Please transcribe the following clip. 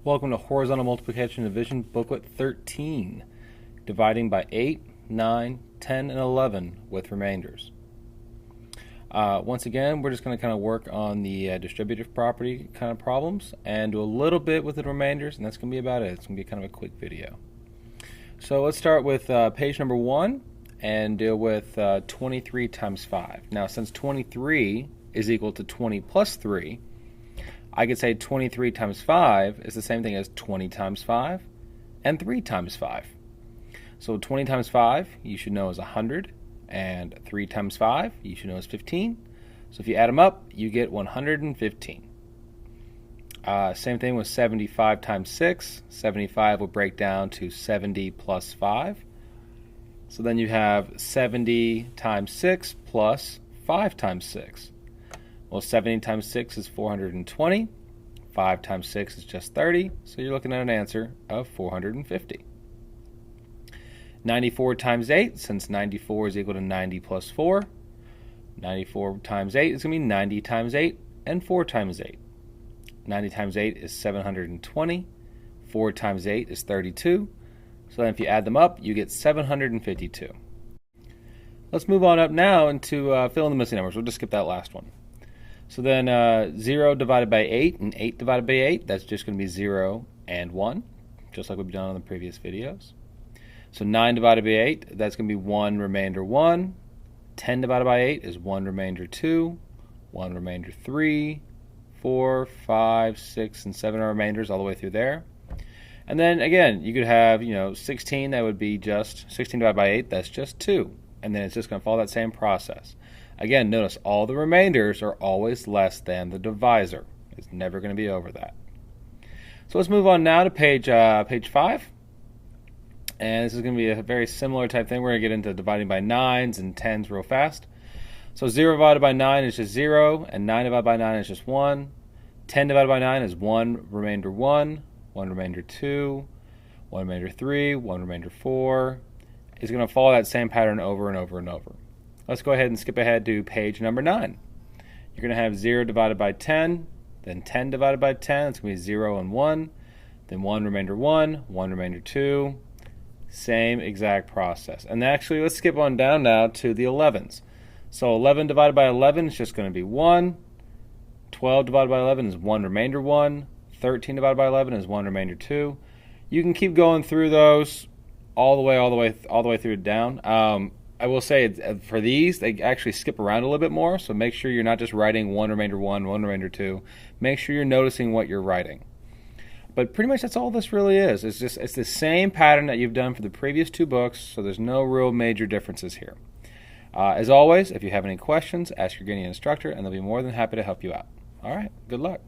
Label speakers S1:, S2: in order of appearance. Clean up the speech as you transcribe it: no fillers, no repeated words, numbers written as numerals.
S1: Welcome to Horizontal Multiplication and Division, Booklet 13, dividing by 8, 9, 10, and 11 with remainders. Once again, we're just going to kind of work on the distributive property kind of problems and do a little bit with the remainders, and that's going to be about it. It's going to be kind of a quick video. So let's start with page number 1 and deal with 23 times 5. Now, since 23 is equal to 20 plus 3, I could say 23 times 5 is the same thing as 20 times 5 and 3 times 5. So 20 times 5 you should know is 100, and 3 times 5 you should know is 15. So if you add them up, you get 115. Same thing with 75 times 6. 75 will break down to 70 plus 5. So then you have 70 times 6 plus 5 times 6. Well, 70 times 6 is 420. 5 times 6 is just 30. So you're looking at an answer of 450. 94 times 8, since 94 is equal to 90 plus 4. 94 times 8 is going to be 90 times 8 and 4 times 8. 90 times 8 is 720. 4 times 8 is 32. So then if you add them up, you get 752. Let's move on up now into fill in the missing numbers. We'll just skip that last one. So then 0 divided by 8 and 8 divided by 8, that's just going to be 0 and 1, just like we've done on the previous videos. So 9 divided by 8, that's going to be 1 remainder 1. 10 divided by 8 is 1 remainder 2, 1 remainder 3, 4, 5, 6, and 7 are remainders all the way through there. And then again, you could have 16, that would be just 16 divided by 8, that's just 2. And then it's just going to follow that same process. Again, notice all the remainders are always less than the divisor. It's never going to be over that. So let's move on now to page 5. And this is going to be a very similar type thing. We're going to get into dividing by 9s and 10s real fast. So 0 divided by 9 is just 0, and 9 divided by 9 is just 1. 10 divided by 9 is 1 remainder 1, 1 remainder 2, 1 remainder 3, 1 remainder 4. It's going to follow that same pattern over and over and over. Let's go ahead and skip ahead to page number 9. You're going to have 0 divided by 10, then 10 divided by 10. It's going to be 0 and 1, then 1 remainder 1, 1 remainder 2. Same exact process. And actually, let's skip on down now to the 11s. So 11 divided by 11 is just going to be 1. 12 divided by 11 is 1 remainder 1. 13 divided by 11 is 1 remainder 2. You can keep going through those all the way through down. I will say for these, they actually skip around a little bit more, so make sure you're not just writing 1 remainder 1, 1 remainder 2. Make sure you're noticing what you're writing. But pretty much that's all this really is. It's the same pattern that you've done for the previous 2 books, so there's no real major differences here. As always, if you have any questions, ask your Guinea instructor, and they'll be more than happy to help you out. All right, good luck.